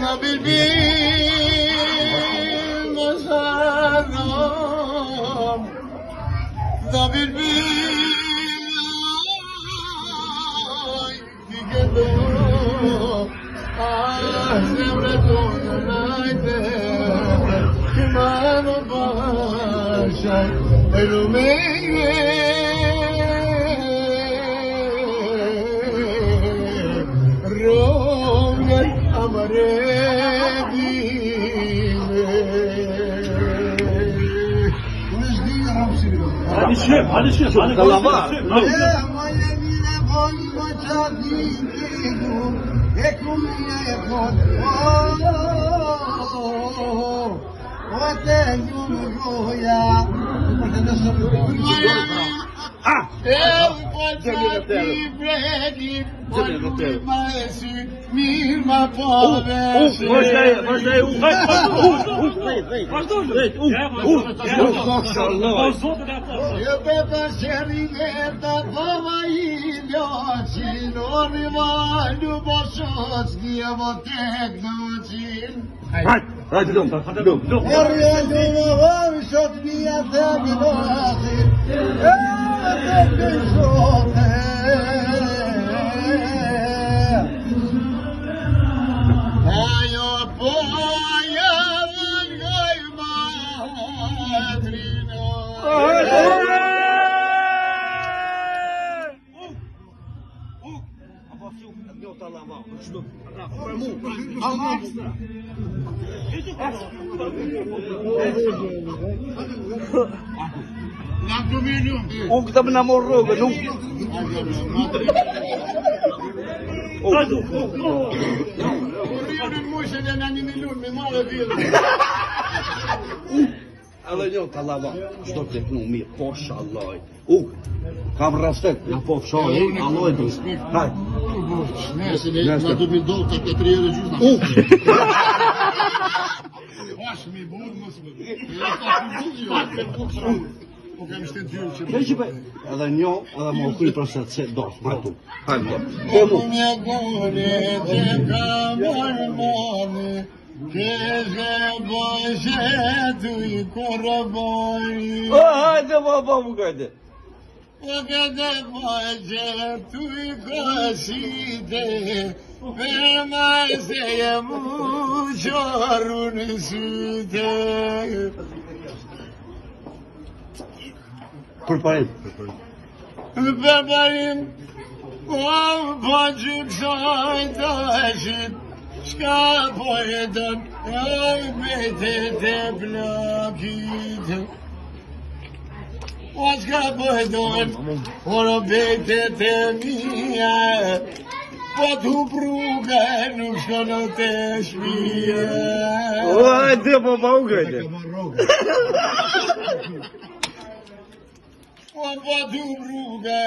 Na bilbim mazharam Da bilbim Digendo Zemretun najde Kimano başay Elumeye Rongel amare dime Hadi şef, hadi şef, hadi Kalama. Hadi dum. O que tá na morroga, não? Ale jo, ta lava, çdo tek në mirë, posha Allah. Kam respekt, na po fshoj, Allah do. Haj. Nëse ne na do mi do të 4 euro gjysmë. Bash mi bun mos më. Po kam shtet gjyrë që. Keq po. Edhe njo, edhe më kry proces se dosh, ma tu. Hajde. Po më gone që kam armani. Keze boje tu i korabani. Hajde baba më gajde. Keze boje tu i kaside. Verma se mu jorun syte. Përparim. Përparim. Po gjykoj dashit. Shka po jetën, betet e plakit. O shka po jetën, por betet e mija. Po t'u pruga nuk shkono të shpia. Hajde baba më gajde. Po t'u pruga,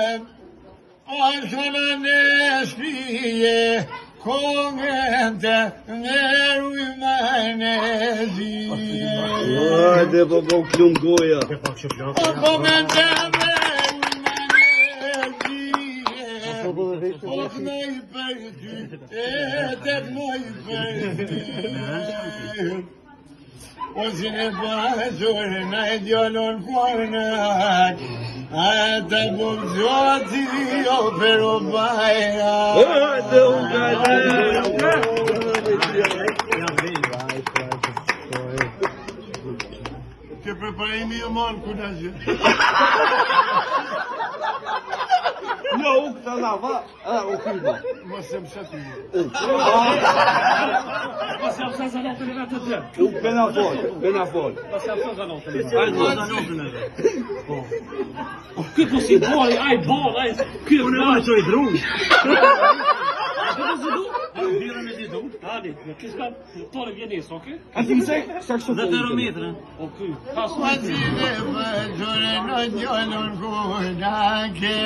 po shkono në shpia. Kongente neru imanezije. Hajde baba më klum goja. Kongente neru imanezije. Oknoj për ty, teknoj për ty. O si ne pasur në djallon kornat. Ata bugzoti o pero baja. Hajde u gajde. Che preparimi io manco da giù. Jo, u këta lava, u kryba. Ma sem shati. Pas jam sa zanotën e vetë të U pena fol. Pas jam sa zanotën e vetë. Ky po si bol, ai, ky e vënë çoj drum. Birë me ditu. Hadi, ky ska tore vjen nis, okay? A ti se sa kështu 10 metra. O ky. Pas Mazile vajore no djallon kunake.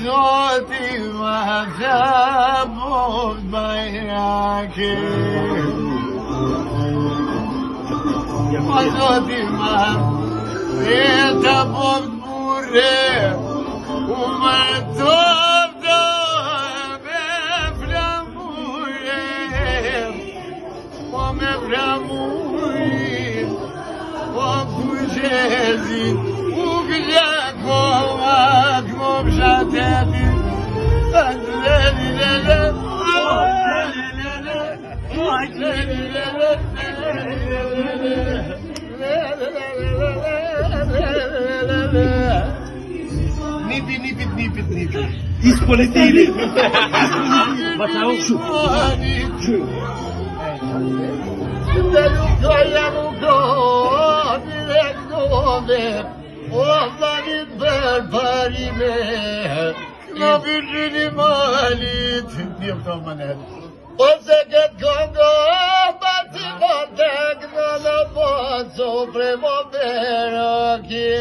Zoti ma zabot bayrake. Zoti ma zabot burre. Uma toda me flamu Adi, Ugjakova, Gmobžateti, Nipit. Ispolitili. Oğlanın berberime Nabirrini malit Diyordum bana O zeket kongo Bati batek Nala bazo Primavera Ki